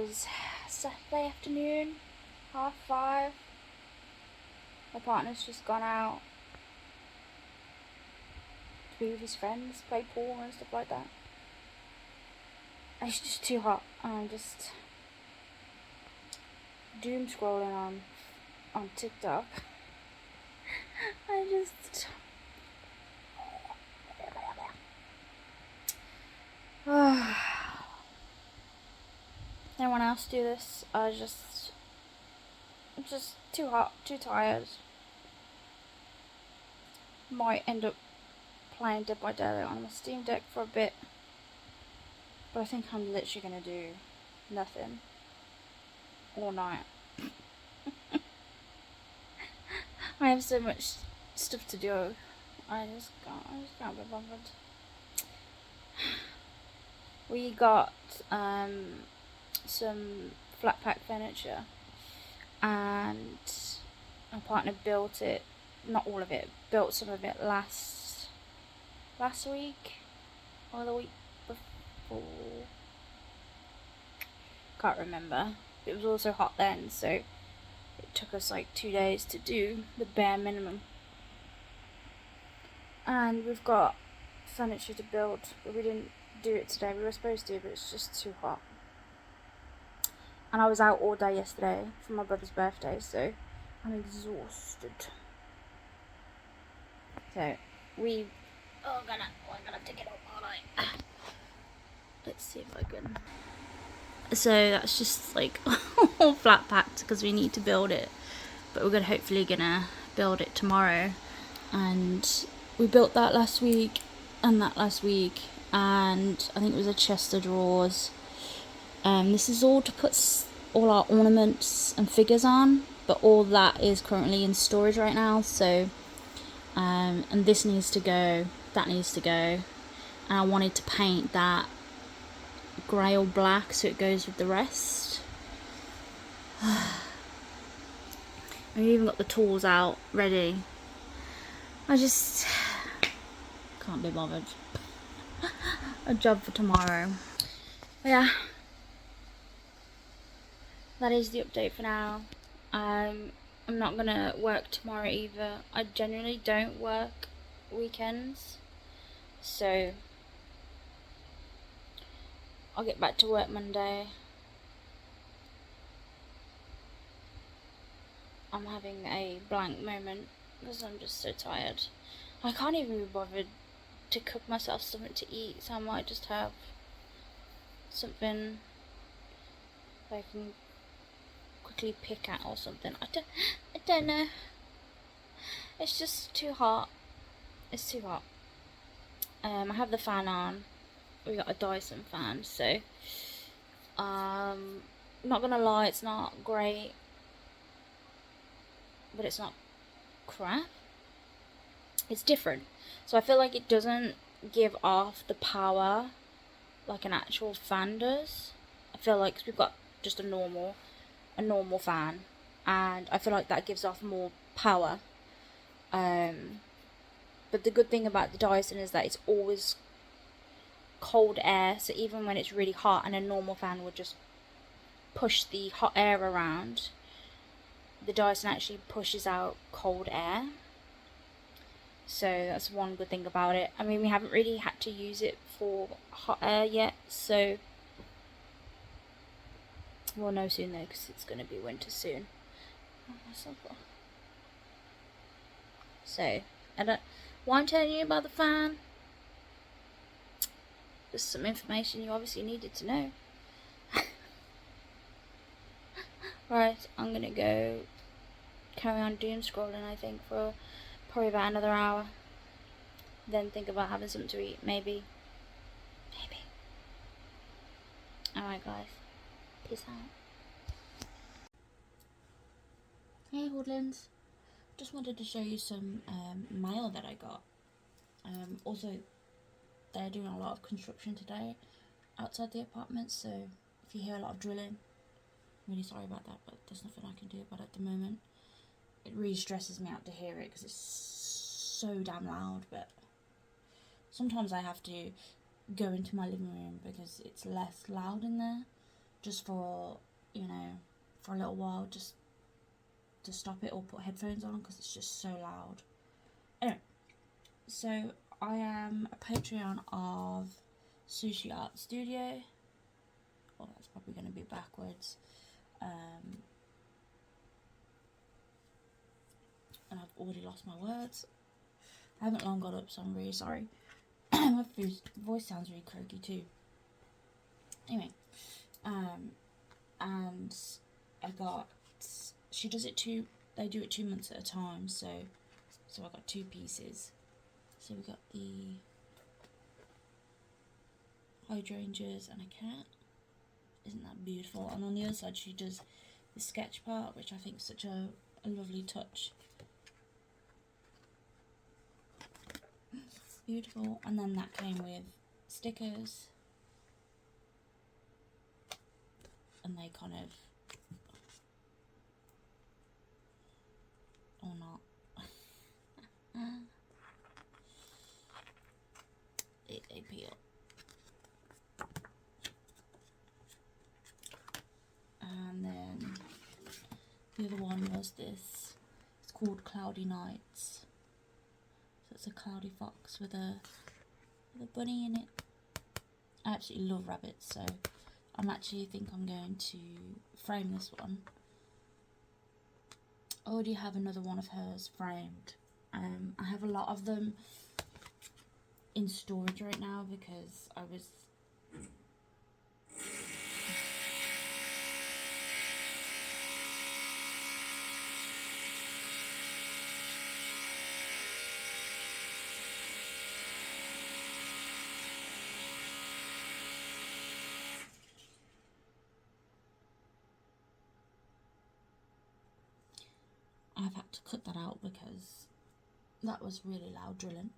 is Saturday afternoon, 5:30. My partner's just gone out to be with his friends, play pool and stuff like that. And it's just too hot, and I'm just doom scrolling on TikTok. I just anyone else do this? I'm just too hot, too tired. Might end up playing Dead by Daylight on my Steam Deck for a bit, but I think I'm literally gonna do nothing all night. I have so much stuff to do. I just can't be bothered. We got some flat pack furniture, and my partner built it, not all of it, built some of it last week or the week before. Can't remember. It was also hot then, so it took us like 2 days to do the bare minimum. And we've got furniture to build, but we didn't do it today. We were supposed to, but it's just too hot. And I was out all day yesterday for my brother's birthday, so I'm exhausted. So we're gonna take it all night. Let's see if I can. So that's just like all flat packed because we need to build it, but we're hopefully gonna build it tomorrow. And we built that last week and that last week, and I think it was a chest of drawers. This is all to put all our ornaments and figures on, but all that is currently in storage right now. So and this needs to go, that needs to go, and I wanted to paint that grey or black so it goes with the rest. And we even got the tools out ready. I just can't be bothered. A job for tomorrow. But yeah, that is the update for now. I'm not gonna work tomorrow either. I generally don't work weekends, so I'll get back to work Monday. I'm having a blank moment because I'm just so tired. I can't even be bothered to cook myself something to eat, so I might just have something that I can quickly pick at or something. I don't know. It's just too hot. It's too hot. I have the fan on. We got a Dyson fan, so I'm not gonna lie, it's not great, but it's not crap. It's different, so I feel like it doesn't give off the power like an actual fan does. I feel like we've got just a normal fan, and I feel like that gives off more power. But the good thing about the Dyson is that it's always cold air, so even when it's really hot and a normal fan would just push the hot air around, the Dyson actually pushes out cold air. So that's one good thing about it. I mean, we haven't really had to use it for hot air yet, so we'll know soon though, because it's going to be winter soon. So why I'm telling you about the fan, there's some information you obviously needed to know. Right, I'm gonna go carry on doom scrolling, I think, for probably about another hour. Then think about having something to eat, maybe. Alright guys, peace out. Hey Hoardlings, just wanted to show you some mail that I got. Also, they're doing a lot of construction today outside the apartment, so if you hear a lot of drilling, I'm really sorry about that, but there's nothing I can do about it at the moment. It really stresses me out to hear it because it's so damn loud, but sometimes I have to go into my living room because it's less loud in there, just for, you know, for a little while, just to stop it or put headphones on because it's just so loud. Anyway, so I am a Patreon of Sushi Art Studio. Well, that's probably going to be backwards. And I've already lost my words. I haven't long got up, so I'm really sorry. My voice sounds really croaky too. Anyway, and I got, she does it they do it 2 months at a time, so I got 2 pieces. So we got the hydrangeas and a cat. Isn't that beautiful? And on the other side she does the sketch part, which I think is such a lovely touch. Beautiful. And then that came with stickers, and they kind of, or not, they peel. And then the other one was this, it's called Cloudy Nights. So it's a cloudy fox with a bunny in it. I absolutely love rabbits, so I'm think I'm going to frame this one. I already have another one of hers framed. I have a lot of them in storage right now because I was I've had to cut that out because that was really loud drilling.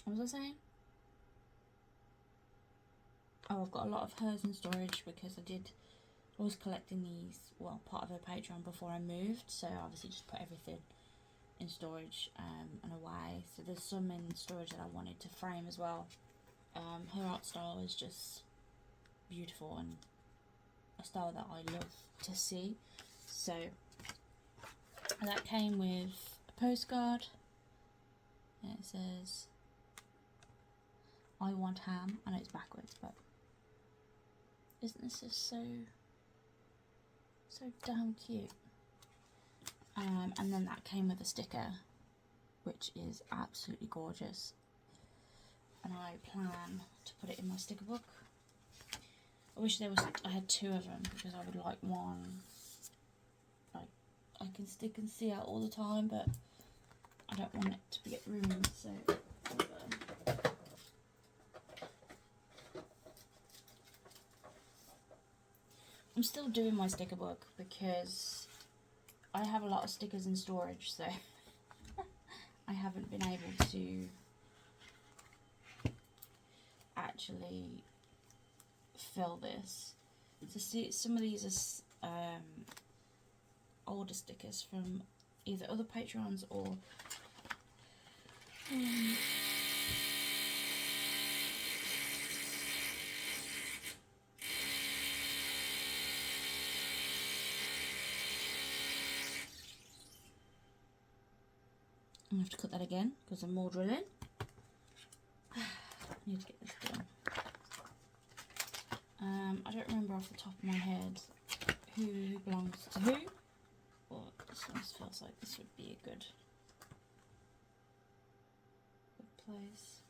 What was I saying? Oh, I've got a lot of hers in storage because I was collecting these, well, part of her Patreon before I moved, so I obviously just put everything in storage and away. So there's some in storage that I wanted to frame as well. Her art style is just beautiful and a style that I love to see. So that came with a postcard. And it says, I want ham. I know it's backwards, but isn't this just so damn cute? And then that came with a sticker, which is absolutely gorgeous. And I plan to put it in my sticker book. I wish I had 2 of them because I would like one. Like, I can stick and see out all the time, but I don't want it to get ruined, so I'm still doing my sticker book because I have a lot of stickers in storage, so I haven't been able to actually fill this. So see, some of these are older stickers from either other Patreons or I'm going to have to cut that again because I'm more drilling. I need to get this done. I don't remember off the top of my head who belongs to who, but this one feels like this would be a good place.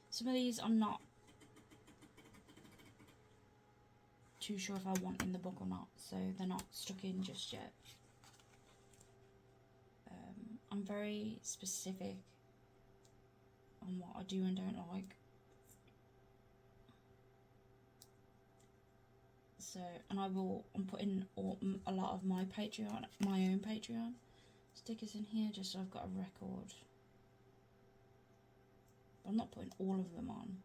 Some of these I'm not too sure if I want in the book or not, so they're not stuck in just yet. I'm very specific on what I do and don't like. So, and I'm putting a lot of my own Patreon stickers in here just so I've got a record. But I'm not putting all of them on.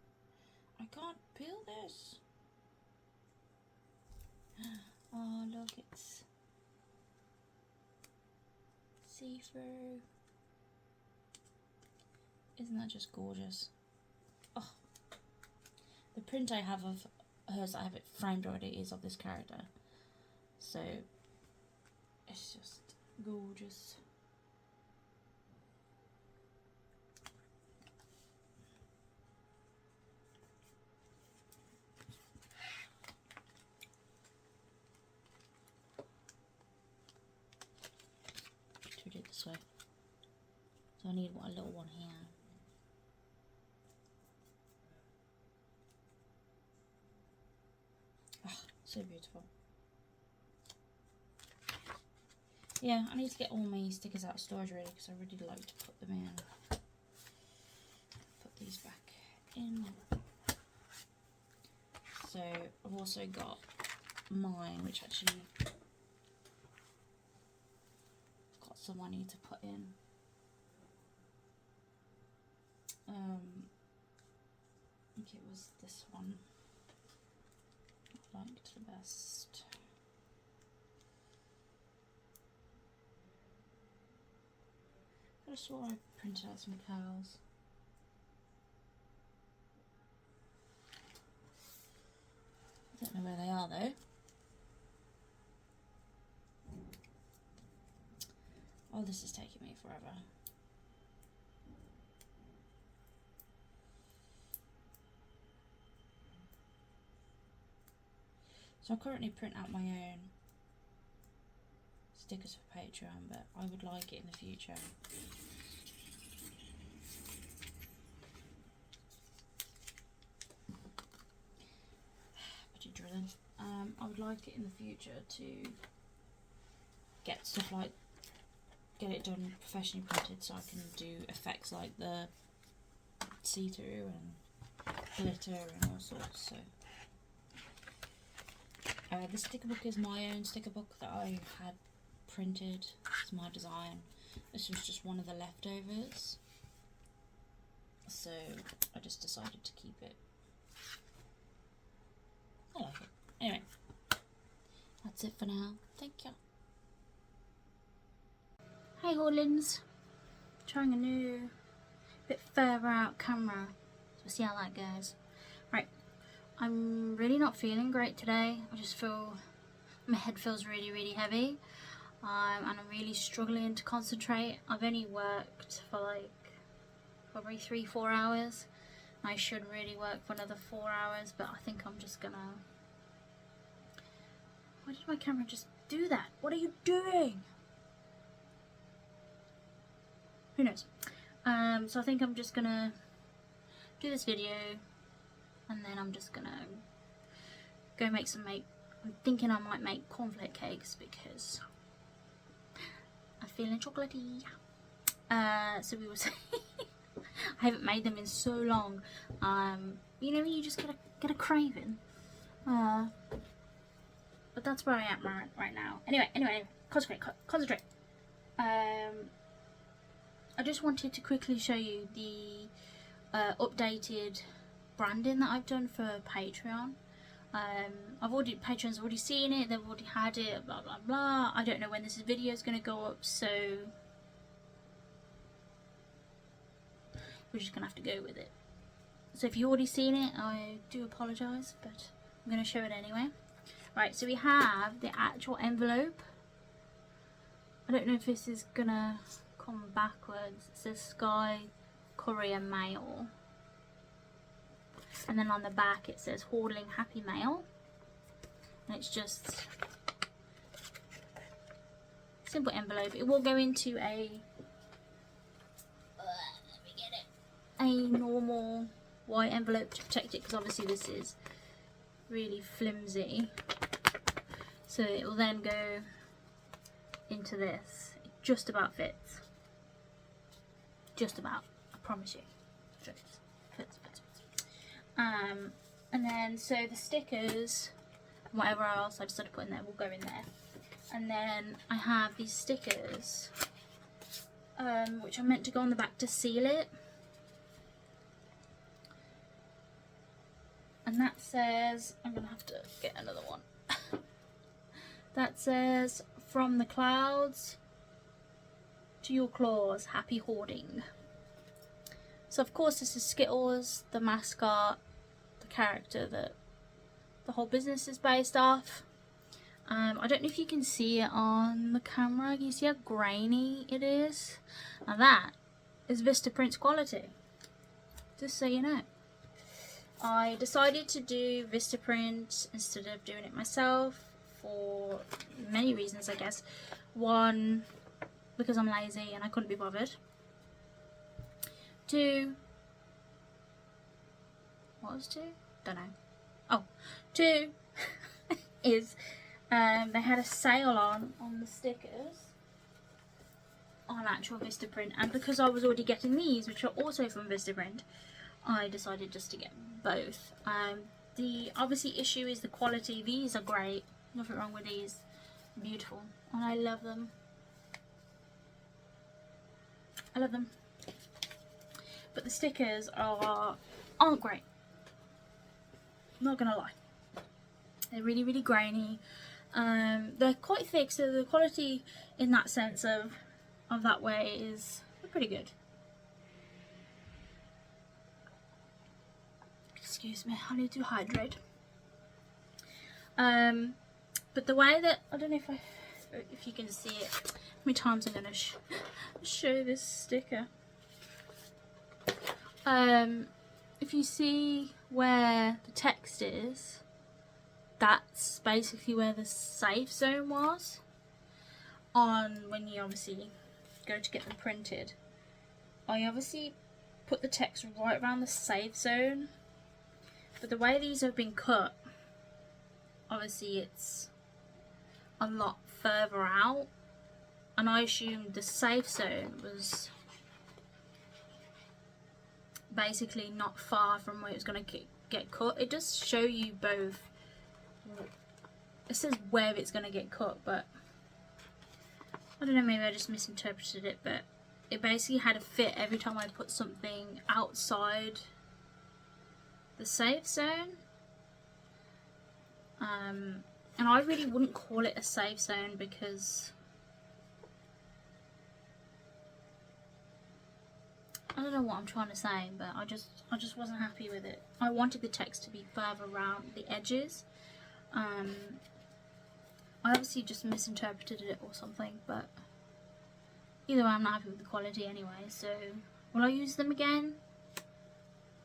I can't peel this. Oh look, it's see-through. Isn't that just gorgeous? Oh, the print I have of hers, I have it framed already, is of this character, so it's just gorgeous. To do it this way, so I need a little one here. Oh, so beautiful. Yeah, I need to get all my stickers out of storage really, because I really like to put them in. Put these back in. So I've also got mine, which actually got some I need to put in. I think it was this one I liked the best. I swore I printed out some curls. I don't know where they are though. Oh, this is taking me forever. So I currently print out my own stickers for Patreon, but I would like it in the future. Budget drilling. I would like it in the future to get stuff like, get it done professionally printed, so I can do effects like the see-through and glitter and all sorts. So the sticker book is my own sticker book that I had printed. It's my design. This was just one of the leftovers, so I just decided to keep it. I like it. Anyway, that's it for now. Thank you. Hey Hoardlings, trying a new bit further out camera, so we'll see how that goes. Right, I'm really not feeling great today. I just feel, my head feels really heavy, and I'm really struggling to concentrate. I've only worked for like probably 3-4 hours. I should really work for another 4 hours, but I think I'm just gonna... Why did my camera just do that? What are you doing? Who knows? So I think I'm just gonna do this video, and then I'm just gonna go make some I'm thinking I might make cornflake cakes because I'm feeling chocolatey. So we were saying I haven't made them in so long. You know, you just get a craving. But that's where I am right now. Anyway, concentrate. I just wanted to quickly show you the updated branding that I've done for Patreon. Patreon's already seen it, they've already had it, blah blah blah. I don't know when this video is going to go up, so we're just going to have to go with it. So if you've already seen it, I do apologise, but I'm going to show it anyway. Right, so we have the actual envelope. I don't know if this is going to come backwards. It says Sky Courier Mail. And then on the back it says Hoardling Happy Mail. And it's just simple envelope. It will go into a normal white envelope to protect it, because obviously this is really flimsy. So it will then go into this. It just about fits. Just about. I promise you. Fits. And then so the stickers and whatever else I decided to put in there will go in there. And then I have these stickers which are meant to go on the back to seal it. And that says, I'm gonna have to get another one. That says, from the clouds, to your claws, happy hoarding. So of course this is Skittles, the mascot, the character that the whole business is based off. I don't know if you can see it on the camera. You see how grainy it is? Now that is Vistaprint's quality, just so you know. I decided to do Vistaprint instead of doing it myself for many reasons, I guess. One, because I'm lazy and I couldn't be bothered. Two, what was two? Don't know. Oh, two is they had a sale on the stickers on actual Vistaprint, and because I was already getting these, which are also from Vistaprint, I decided just to get both. The obviously issue is the quality. These are great, nothing wrong with these, beautiful, and I love them. I love them. But the stickers aren't great. Not gonna lie. They're really, really grainy. They're quite thick, so the quality in that sense of that way is pretty good. Excuse me, I need to hydrate. But the way that, I don't know if you can see it, how many times I'm gonna show this sticker. If you see where the text is, that's basically where the safe zone was on when you obviously go to get them printed. I obviously put the text right around the safe zone, but the way these have been cut, obviously it's a lot further out, and I assumed the safe zone was basically not far from where it's going to get cut. It does show you both. It says where it's going to get cut, but I don't know, maybe I just misinterpreted it, but it basically had a fit every time I put something outside the safe zone. And I really wouldn't call it a safe zone because I don't know what I'm trying to say, but I just wasn't happy with it. I wanted the text to be further around the edges. I obviously just misinterpreted it or something, but either way I'm not happy with the quality anyway. So will I use them again?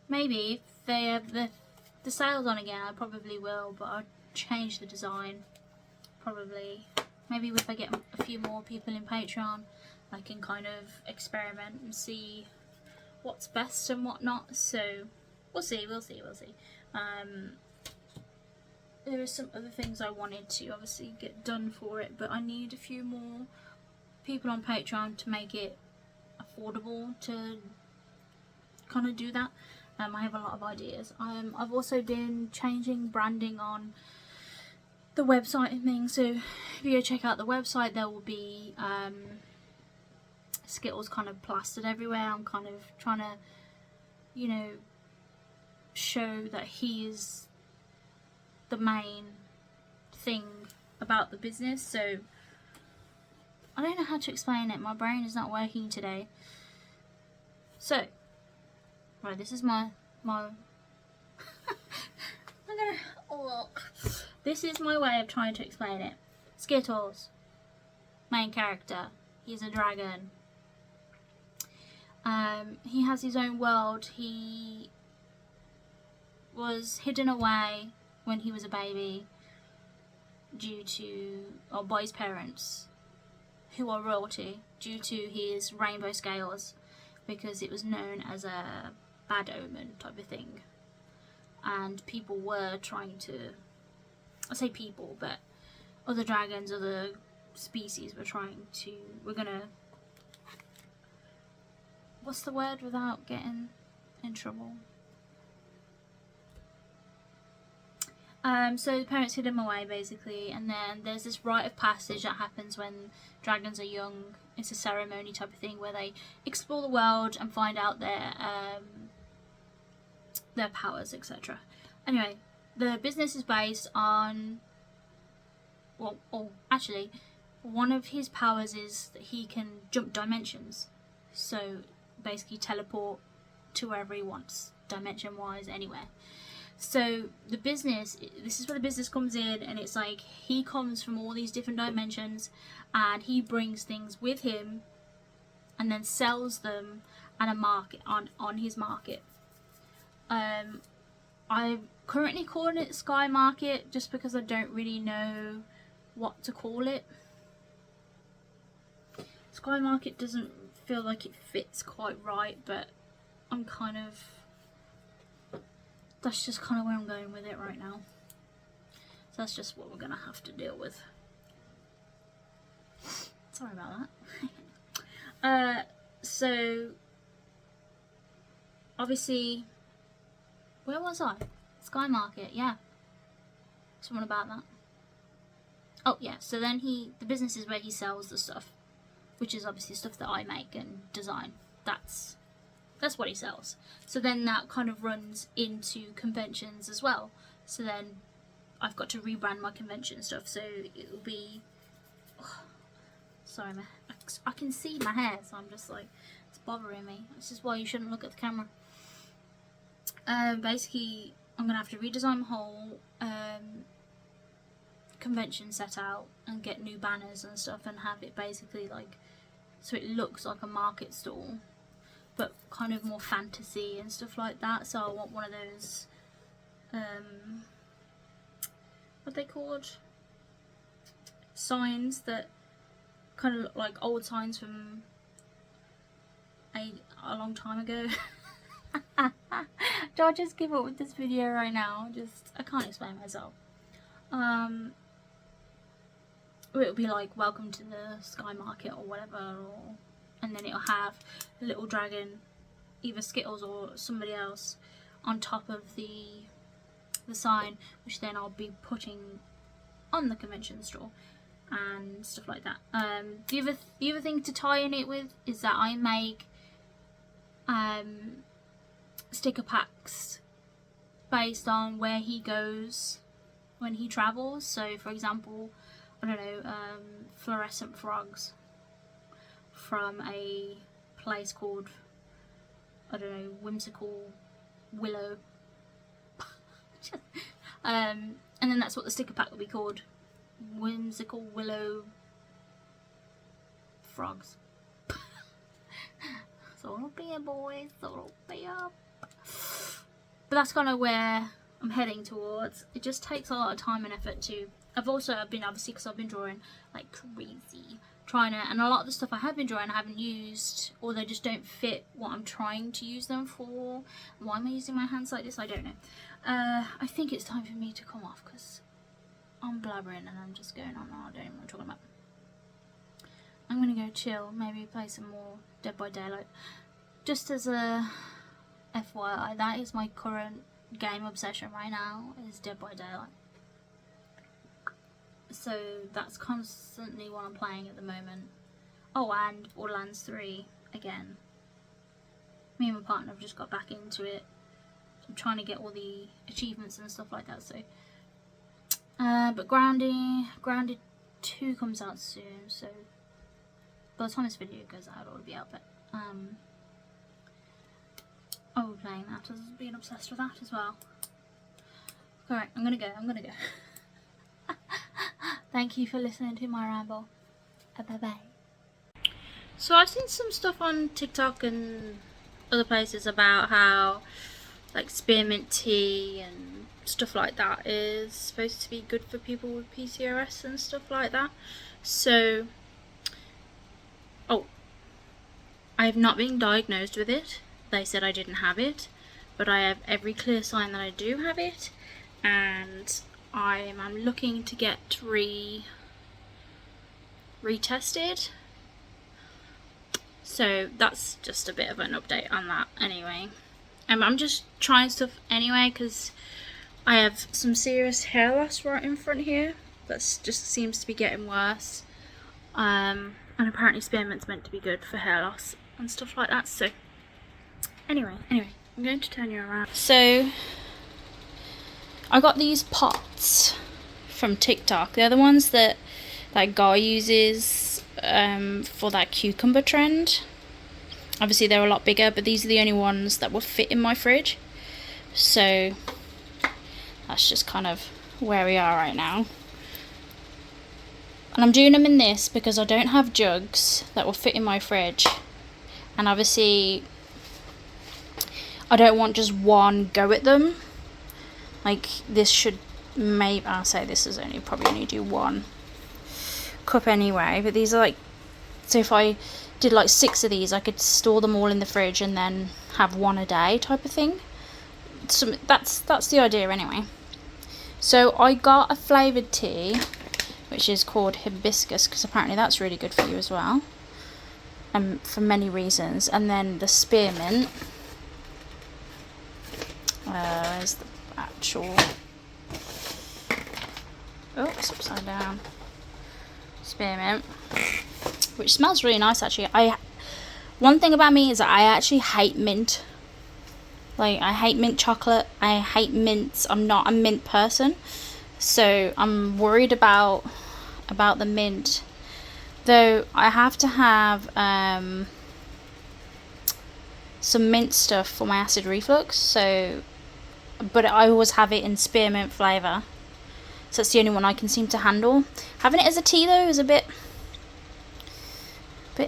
Maybe. If they have the sales on again, I probably will, but I'll change the design probably. Maybe if I get a few more people in Patreon, I can kind of experiment and see what's best and what not. So we'll see. There are some other things I wanted to obviously get done for it, but I need a few more people on Patreon to make it affordable to kind of do that. I have a lot of ideas. I've also been changing branding on the website and things, so if you go check out the website, there will be Skittles kind of plastered everywhere. I'm kind of trying to, you know, show that he is the main thing about the business. So I don't know how to explain it. My brain is not working today. So right, this is my I'm gonna look. This is my way of trying to explain it. Skittles, main character. He's a dragon. He has his own world. He was hidden away when he was a baby by his parents, who are royalty, due to his rainbow scales, because it was known as a bad omen type of thing, and people were trying to, I say people, but other dragons, other species were gonna, what's the word without getting in trouble? So the parents hid him away basically, and then there's this rite of passage that happens when dragons are young. It's a ceremony type of thing where they explore the world and find out their powers, etc. Anyway, the business is based on, well, actually, one of his powers is that he can jump dimensions. So basically teleport to wherever he wants, dimension wise, anywhere. So the business, this is where the business comes in, and it's like he comes from all these different dimensions and he brings things with him and then sells them at a market, on his market. I'm currently calling it Sky Market just because I don't really know what to call it. Sky Market doesn't feel like it fits quite right, but I'm kind of, that's just kind of where I'm going with it right now. So that's just what we're gonna have to deal with. Sorry about that. So obviously, where was I? Sky Market, yeah. Someone about that. Oh yeah, so then the business is where he sells the stuff, which is obviously stuff that I make and design. That's what he sells. So then that kind of runs into conventions as well. So then I've got to rebrand my convention stuff. So it'll be, sorry, I can see my hair, so I'm just like, it's bothering me. This is why you shouldn't look at the camera. Basically, I'm gonna have to redesign my whole convention set out and get new banners and stuff and have it basically like, so it looks like a market stall, but kind of more fantasy and stuff like that. So I want one of those, what are they called? Signs that kind of look like old signs from a long time ago. Do I just give up with this video right now? I can't explain myself. It'll be like, welcome to the Sky Market or whatever, and then it'll have a little dragon, either Skittles or somebody else, on top of the sign, which then I'll be putting on the convention store and stuff like that. The other thing to tie in it with is that I make sticker packs based on where he goes when he travels. So for example, I don't know, fluorescent frogs from a place called, I don't know, Whimsical Willow. And then that's what the sticker pack will be called, Whimsical Willow Frogs. So it'll be a boy, so it'll be a... But that's kind of where I'm heading towards. It just takes a lot of time and effort to... I've been, obviously, because I've been drawing like crazy, and a lot of the stuff I have been drawing I haven't used, or they just don't fit what I'm trying to use them for. Why am I using my hands like this? I don't know. I think it's time for me to come off because I'm blabbering and I'm just going on. I don't even know what I'm talking about. I'm gonna go chill, maybe play some more Dead by Daylight. Just as a FYI, that is my current game obsession right now, is Dead by Daylight. So that's constantly what I'm playing at the moment. Oh, and Borderlands 3 again. Me and my partner have just got back into it. I'm trying to get all the achievements and stuff like that. So, but Grounded 2 comes out soon. So by the time this video goes out, it'll be out. But I'll be playing that, as being obsessed with that as well. Alright, I'm gonna go. Thank you for listening to my ramble. Bye bye. So I've seen some stuff on TikTok and other places about how like spearmint tea and stuff like that is supposed to be good for people with PCOS and stuff like that. So, I have not been diagnosed with it. They said I didn't have it, but I have every clear sign that I do have it, and I'm looking to get retested. So that's just a bit of an update on that anyway. I'm just trying stuff anyway because I have some serious hair loss right in front here that just seems to be getting worse. And apparently spearmint's meant to be good for hair loss and stuff like that. So anyway, I'm going to turn you around. So I got these pots from TikTok. They're the ones that that Guy uses for that cucumber trend. Obviously they're a lot bigger, but these are the only ones that will fit in my fridge. So that's just kind of where we are right now. And I'm doing them in this because I don't have jugs that will fit in my fridge. And obviously I don't want just one go at them. Like this should, maybe I'll say this is probably only do 1 cup anyway, but these are like, so if I did like 6 of these, I could store them all in the fridge and then have 1 a day type of thing. So that's the idea anyway. So I got a flavoured tea which is called hibiscus, because apparently that's really good for you as well, for many reasons. And then the spearmint, where's the actual, oh, it's upside down, spearmint, which smells really nice actually. One thing about me is that I actually hate mint. Like, I hate mint chocolate, I hate mints. I'm not a mint person, so I'm worried about the mint. Though I have to have some mint stuff for my acid reflux, so, but I always have it in spearmint flavour, so it's the only one I can seem to handle. Having it as a tea though is a bit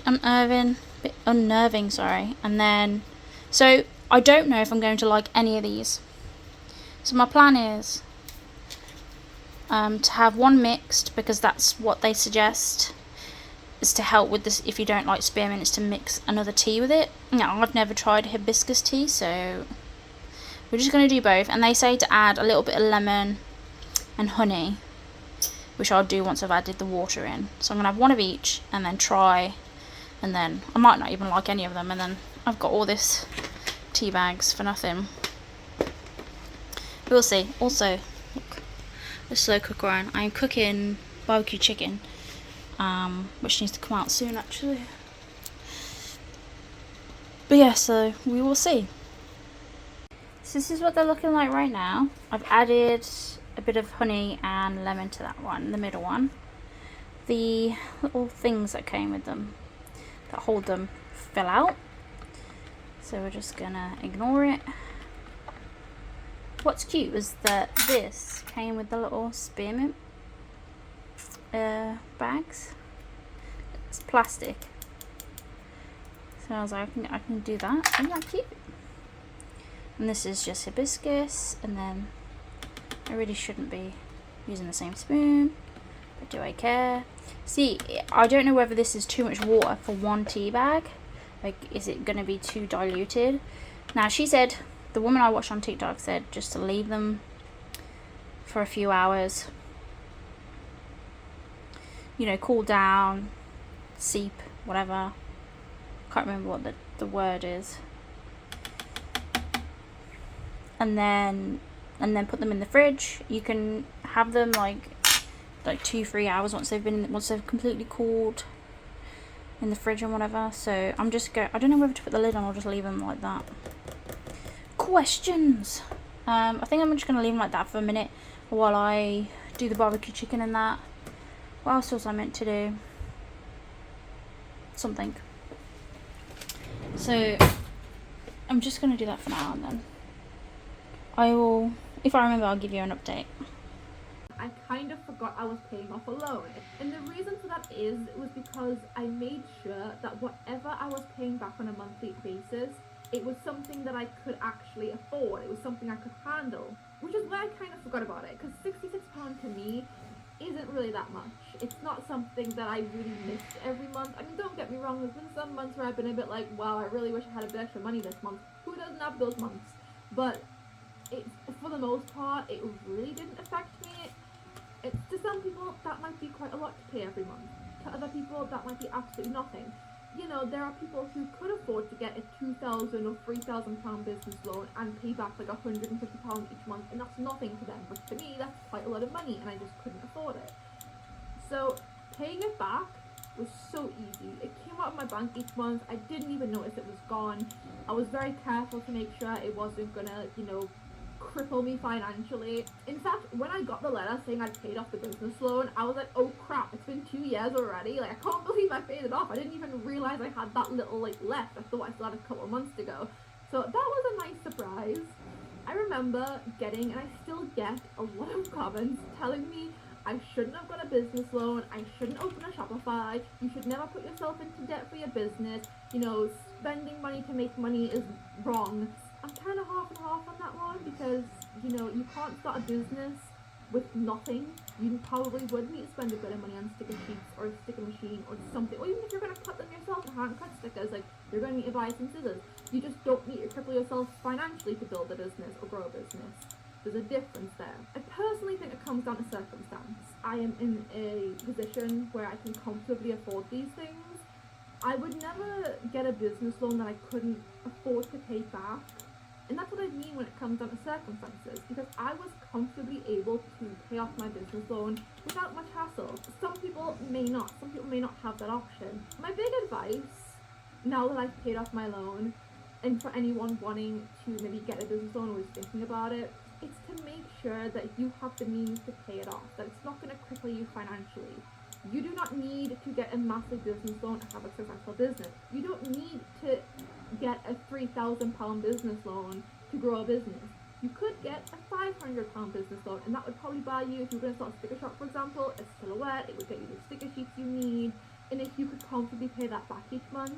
unnerving, sorry. And then, so I don't know if I'm going to like any of these. So my plan is to have one mixed, because that's what they suggest, is to help with this. If you don't like spearmint, is to mix another tea with it. Now, I've never tried hibiscus tea, so we're just going to do both. And they say to add a little bit of lemon and honey, which I'll do once I've added the water in. So I'm going to have one of each and then try, and then I might not even like any of them, and then I've got all this tea bags for nothing. We'll see. Also, look, the slow cooker on. I'm cooking barbecue chicken, which needs to come out soon actually. But yeah, so we will see. So this is what they're looking like right now. I've added a bit of honey and lemon to that one, the middle one. The little things that came with them that hold them fell out, so we're just gonna ignore it. What's cute is that this came with the little spearmint bags. It's plastic, so I was like, I can do that. Isn't that cute? And this is just hibiscus, and then I really shouldn't be using the same spoon, but do I care? See, I don't know whether this is too much water for one tea bag. Like, is it going to be too diluted? Now, she said, the woman I watched on TikTok said just to leave them for a few hours. You know, cool down, seep, whatever. Can't remember what the word is. And then put them in the fridge. You can have them like 2-3 hours once they've completely cooled in the fridge and whatever. So I don't know whether to put the lid on or just leave them like that. Questions. I think I'm just gonna leave them like that for a minute while I do the barbecue chicken and that. What else was I meant to do? Something. So I'm just gonna do that for now, and then I will, if I remember, I'll give you an update. I kind of forgot I was paying off a loan, and the reason for that was because I made sure that whatever I was paying back on a monthly basis, it was something that I could actually afford. It was something I could handle, which is why I kind of forgot about it, because £66 to me isn't really that much. It's not something that I really miss every month. I mean, don't get me wrong, there's been some months where I've been a bit like, wow, I really wish I had a bit extra money this month. Who doesn't have those months? But for the most part, it really didn't affect me. To some people, that might be quite a lot to pay every month. To other people, that might be absolutely nothing. You know, there are people who could afford to get a £2,000 or £3,000 business loan and pay back like £150 each month, and that's nothing to them. But to me, that's quite a lot of money, and I just couldn't afford it. So paying it back was so easy. It came out of my bank each month. I didn't even notice it was gone. I was very careful to make sure it wasn't gonna, cripple me financially. In fact, when I got the letter saying I'd paid off the business loan, I was like, oh crap, it's been 2 years already. Like, I can't believe I paid it off. I didn't even realize I had that little, like, left. I thought I still had a couple of months to go. So that was a nice surprise. I remember getting, and I still get, a lot of comments telling me I shouldn't have got a business loan, I shouldn't open a Shopify, you should never put yourself into debt for your business, you know, spending money to make money is wrong. I'm kind of half and half on that one because, you know, you can't start a business with nothing. You probably would need to spend a bit of money on sticker sheets or a sticker machine or something. Or even if you're going to cut them yourself and hand cut stickers, like, you're going to need to buy some scissors. You just don't need to cripple yourself financially to build a business or grow a business. There's a difference there. I personally think it comes down to circumstance. I am in a position where I can comfortably afford these things. I would never get a business loan that I couldn't afford to pay back. And that's what I mean when it comes down to circumstances, because I was comfortably able to pay off my business loan without much hassle. Some people may not. Some people may not have that option. My big advice, now that I've paid off my loan, and for anyone wanting to maybe get a business loan or is thinking about it, it's to make sure that you have the means to pay it off, that it's not going to cripple you financially. You do not need to get a massive business loan to have a successful business. You don't need to get a £3,000 business loan to grow a business. You could get a £500 business loan, and that would probably buy you, if you were going to start a sticker shop, for example, a Silhouette. It would get you the sticker sheets you need, and if you could comfortably pay that back each month,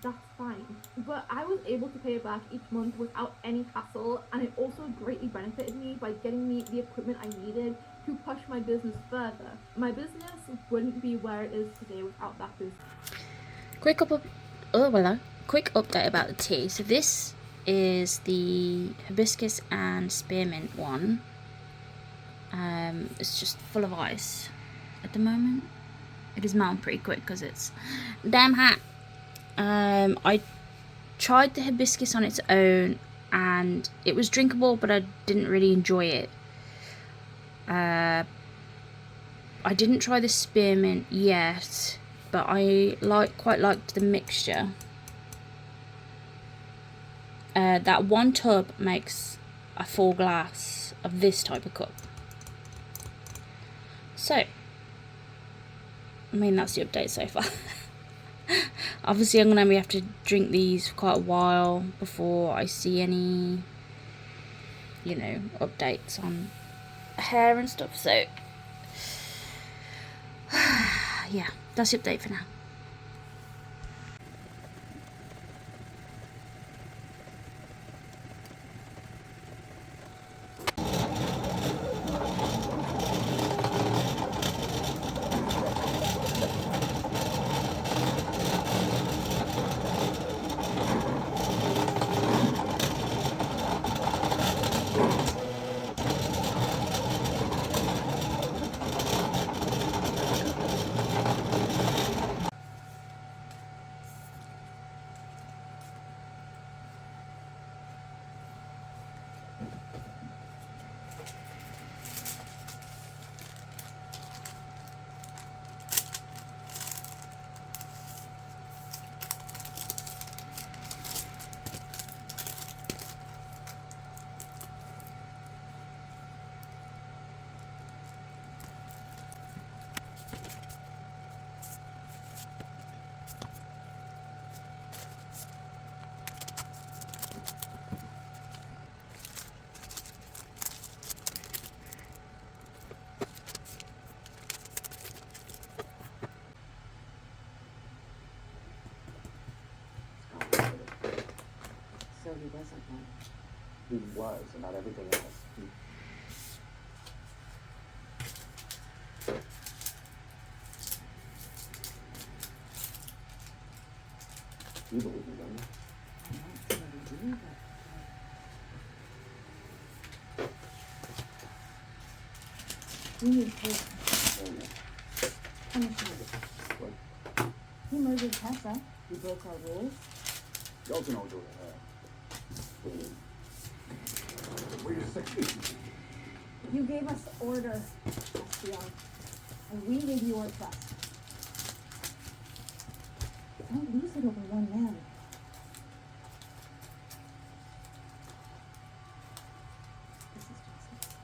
that's fine. But I was able to pay it back each month without any hassle, and it also greatly benefited me by getting me the equipment I needed to push my business further. My business wouldn't be where it is today without that business. Quick update about the tea. So this is the hibiscus and spearmint one. It's just full of ice at the moment. It is melting pretty quick because it's damn hot. I tried the hibiscus on its own and it was drinkable, but I didn't really enjoy it. I didn't try the spearmint yet, but I quite liked the mixture. That one tub makes a full glass of this type of cup. So, I mean, that's the update so far. Obviously, I'm going to have to drink these for quite a while before I see any, you know, updates on hair and stuff. So, yeah, that's the update for now. So he doesn't know. He was, and not everything else. You believe me, don't you? I don't really do, but... We need proof. Punishment. What? He murdered Tessa. He broke our rules. Y'all can all go to hell. Wait a second. You gave us order, Espeon, and we gave you our trust. Don't lose it over one man. This is justice.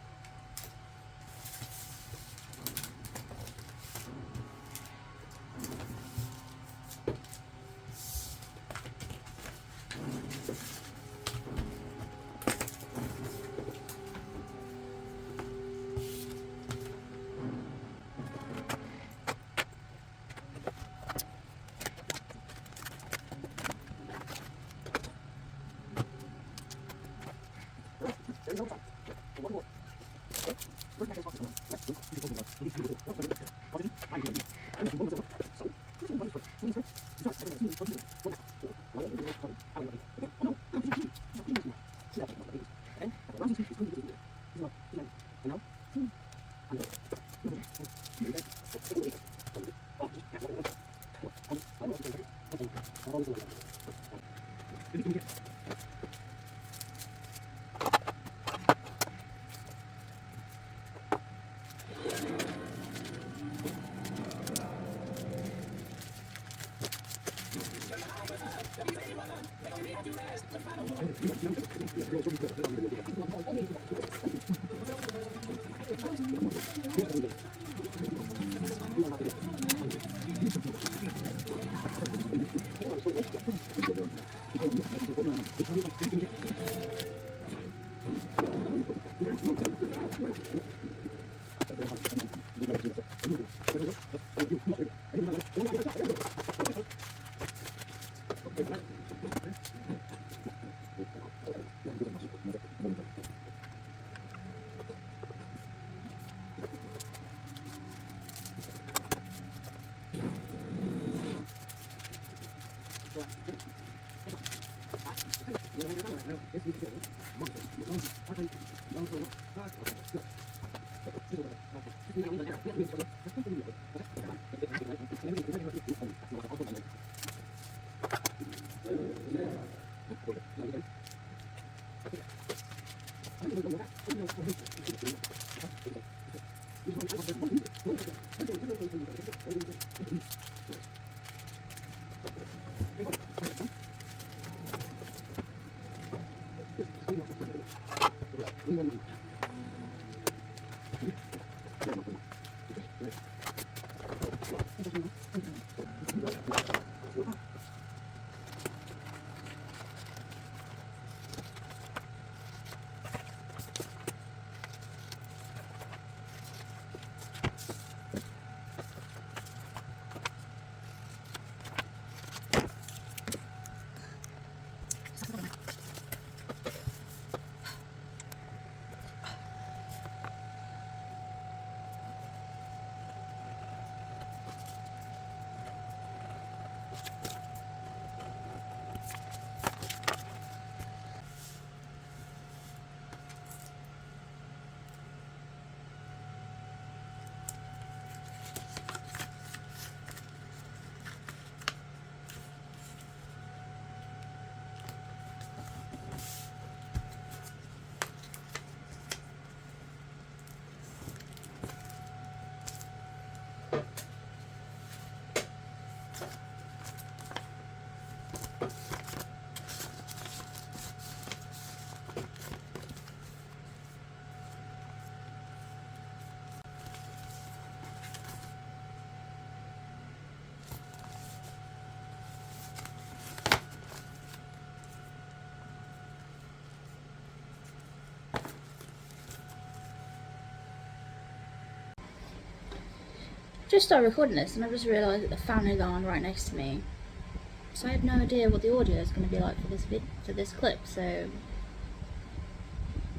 Just started recording this and I just realised that the fan is on right next to me, so I have no idea what the audio is going to be like for this clip, so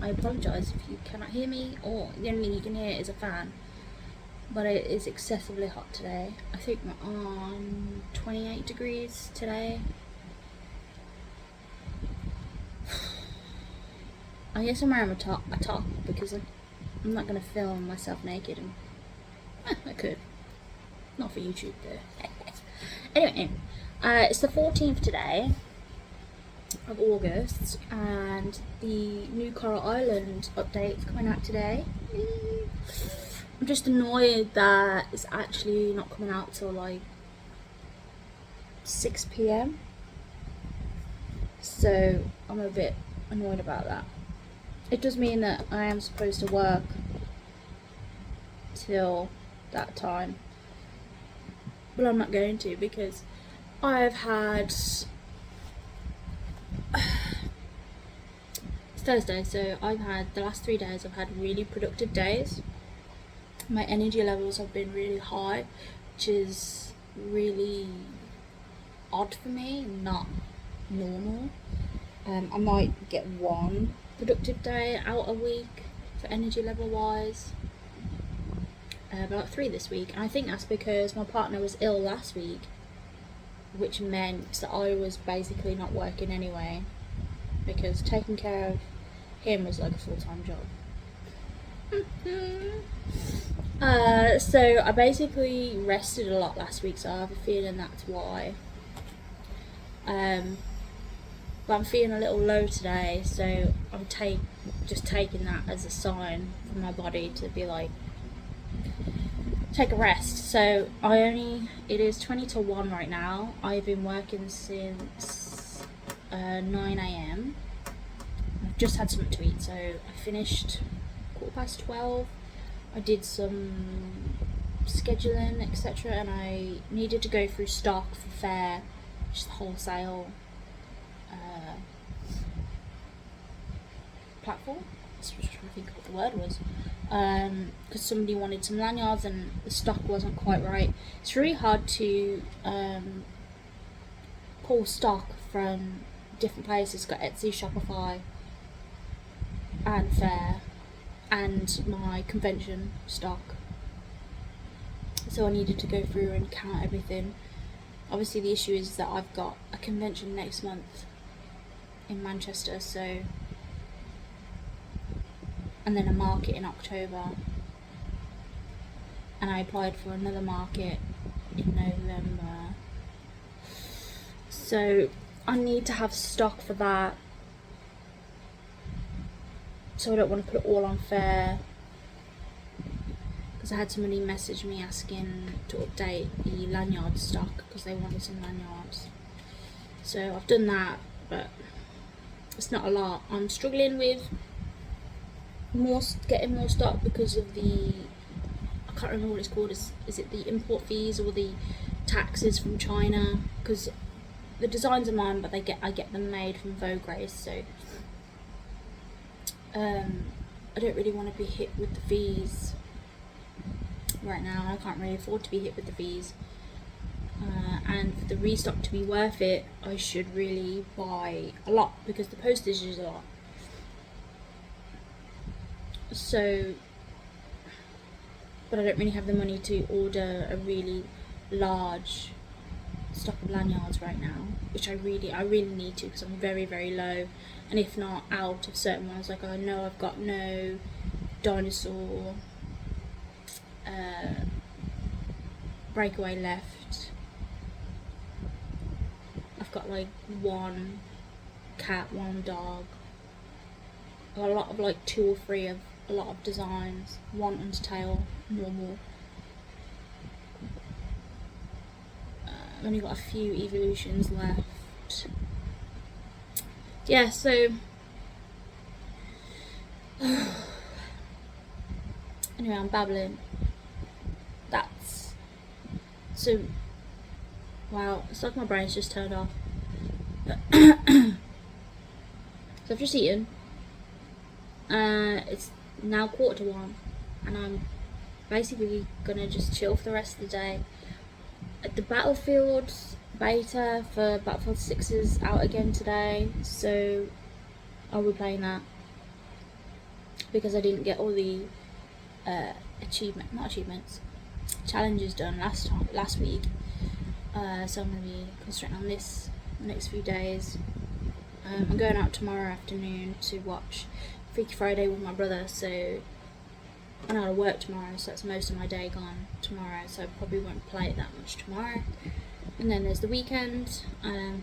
I apologise if you cannot hear me, or the only thing you can hear is a fan. But it is excessively hot today. I think we're on 28 degrees today. I guess I'm wearing a top because I'm not going to film myself naked, and I could. Not for YouTube though. Anyway, it's the 14th today of August, and the new Coral Island update is coming out today. I'm just annoyed that it's actually not coming out till like 6 PM. So I'm a bit annoyed about that. It does mean that I am supposed to work till that time, but I'm not going to, because I've had it's Thursday, so I've had the last 3 days I've had really productive days. My energy levels have been really high, which is really odd for me, not normal. I might get one productive day out a week for energy level wise, but like 3 this week, and I think that's because my partner was ill last week, which meant that I was basically not working anyway, because taking care of him was like a full-time job. So I basically rested a lot last week, so I have a feeling that's why. But I'm feeling a little low today, so I'm just taking that as a sign for my body to be like, take a rest. So it is 20 to 1 right now. I've been working since 9 AM. I've just had something to eat, so I finished 12:15. I did some scheduling, etc., and I needed to go through stock for fair, just wholesale platform. I was trying to think what the word was, because somebody wanted some lanyards and the stock wasn't quite right. It's really hard to pull stock from different places. It's got Etsy, Shopify, and Fair, and my convention stock. So I needed to go through and count everything. Obviously the issue is that I've got a convention next month in Manchester, so, and then a market in October, and I applied for another market in November, so I need to have stock for that. So I don't want to put it all on Fair, because I had somebody message me asking to update the lanyard stock because they wanted some lanyards. So I've done that, but it's not a lot. I'm struggling with getting more stock because of the, I can't remember what it's called. Is it the import fees or the taxes from China? Because the designs are mine, but I get them made from Vogue Grace, so I don't really want to be hit with the fees right now. I can't really afford to be hit with the fees, and for the restock to be worth it, I should really buy a lot, because the postage is a lot. So, but I don't really have the money to order a really large stock of lanyards right now, which I really need to, because I'm very, very low, and if not out of certain ones. Like, I know I've got no dinosaur breakaway left. I've got like one cat, one dog, a lot of like 2 or 3 of a lot of designs, one Undertale normal. I've only got a few evolutions left. Yeah, so anyway, I'm babbling. So wow, it's like my brain's just turned off. So I've just eaten. It's now 1:45, and I'm basically gonna just chill for the rest of the day. The Battlefield beta for Battlefield 6 is out again today, so I'll be playing that, because I didn't get all the challenges done last week. So I'm going to be concentrating on this the next few days. I'm going out tomorrow afternoon to watch Freaky Friday with my brother, so I'm out of work tomorrow, so that's most of my day gone tomorrow, so I probably won't play it that much tomorrow. And then there's the weekend. I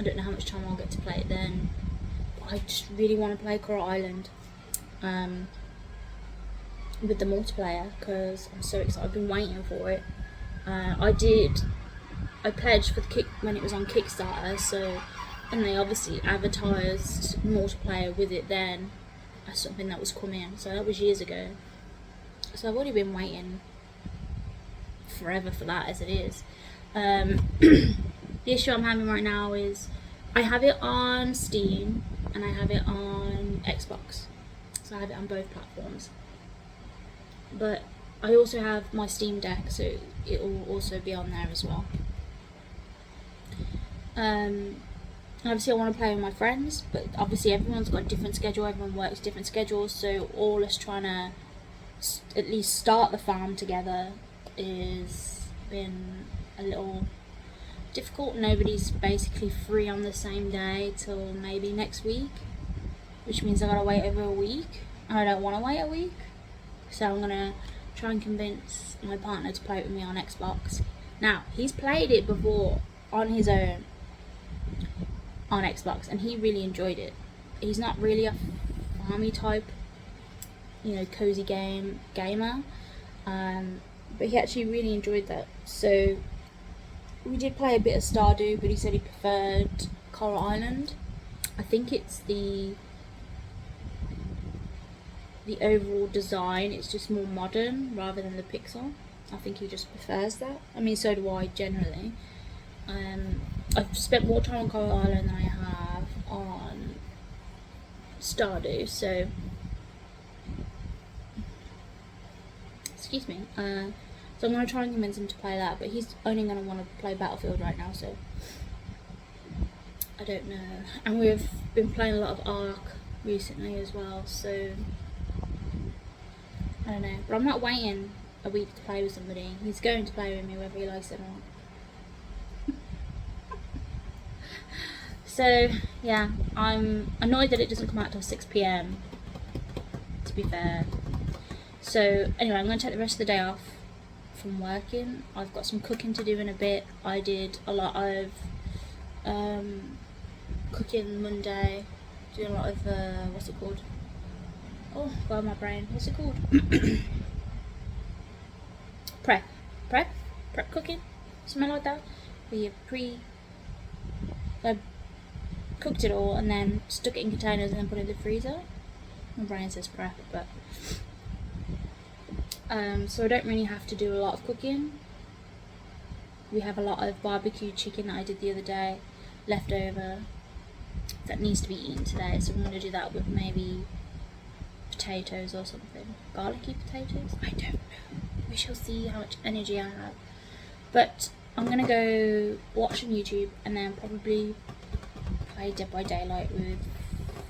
don't know how much time I'll get to play it then, but I just really want to play Coral Island with the multiplayer, because I'm so excited. I've been waiting for it. I pledged for the when it was on Kickstarter, so, and they obviously advertised multiplayer with it then as something that was coming, so that was years ago. So I've already been waiting forever for that as it is. The issue I'm having right now is I have it on Steam and I have it on Xbox, so I have it on both platforms, but I also have my Steam Deck, so it will also be on there as well. Obviously I want to play with my friends, but obviously everyone's got a different schedule, everyone works different schedules, so all us trying to at least start the farm together is been a little difficult. Nobody's basically free on the same day till maybe next week, which means I gotta wait over a week. I don't want to wait a week, so I'm gonna try and convince my partner to play it with me on Xbox. Now, he's played it before on his own on Xbox and he really enjoyed it. He's not really a farmy type, you know, cozy gamer, but he actually really enjoyed that. So we did play a bit of Stardew, but he said he preferred Coral Island. I think it's the overall design, it's just more modern rather than the pixel. I think he just prefers that. I mean, so do I generally. I've spent more time on Coral Island than I have on Stardew, so excuse me. So I'm going to try and convince him to play that, but he's only going to want to play Battlefield right now, so I don't know. And we've been playing a lot of Ark recently as well, so I don't know. But I'm not waiting a week to play with somebody. He's going to play with me whether he likes it or not. So yeah, I'm annoyed that it doesn't come out till 6 PM, to be fair. So anyway, I'm going to take the rest of the day off from working. I've got some cooking to do in a bit. I did a lot of cooking Monday, doing a lot of what's it called? Oh god, my brain. What's it called? prep cooking, something like that. We cooked it all and then stuck it in containers and then put it in the freezer. My brain says prep, but so I don't really have to do a lot of cooking. We have a lot of barbecue chicken that I did the other day left over that needs to be eaten today, so I'm going to do that with maybe potatoes or something. Garlicky potatoes? I don't know. We shall see how much energy I have. But I'm going to go watch on YouTube and then probably play Dead by Daylight with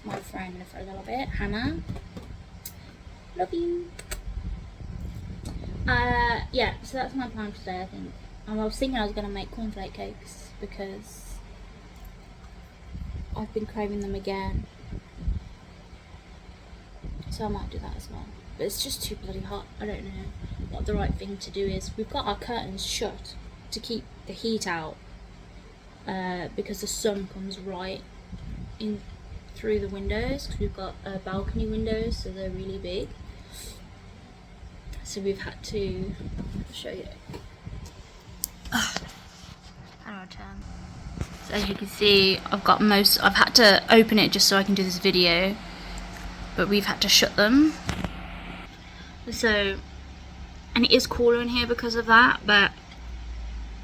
my friend for a little bit. Hannah, love you. Yeah, so that's my plan today, I think. I was thinking I was going to make cornflake cakes because I've been craving them again. So I might do that as well. But it's just too bloody hot. I don't know what the right thing to do is. We've got our curtains shut to keep the heat out because the sun comes right in through the windows, because we've got balcony windows, so they're really big. So we've had to show you. How do I turn? So as you can see, I've had to open it just so I can do this video, but we've had to shut them. So, and it is cooler in here because of that, but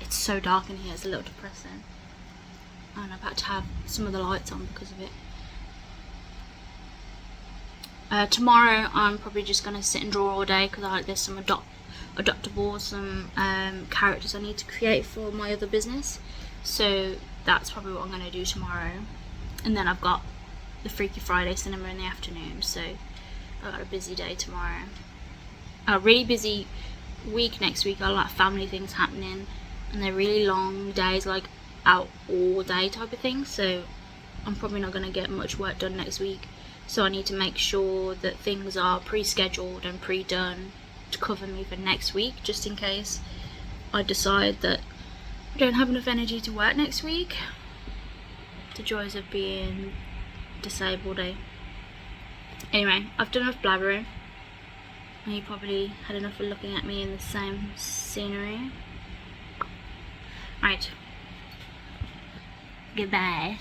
it's so dark in here, it's a little depressing. And I've had to have some of the lights on because of it. Tomorrow I'm probably just going to sit and draw all day because there's some adoptables, some characters I need to create for my other business. So that's probably what I'm going to do tomorrow. And then I've got the Freaky Friday cinema in the afternoon, so I've got a busy day tomorrow. A really busy week next week. Got a lot of family things happening, and they're really long days, like out all day type of thing, so I'm probably not going to get much work done next week. So I need to make sure that things are pre-scheduled and pre-done to cover me for next week, just in case I decide that I don't have enough energy to work next week. The joys of being disabled, eh? Anyway, I've done enough blabbering, and you probably had enough of looking at me in the same scenery. Right. Goodbye.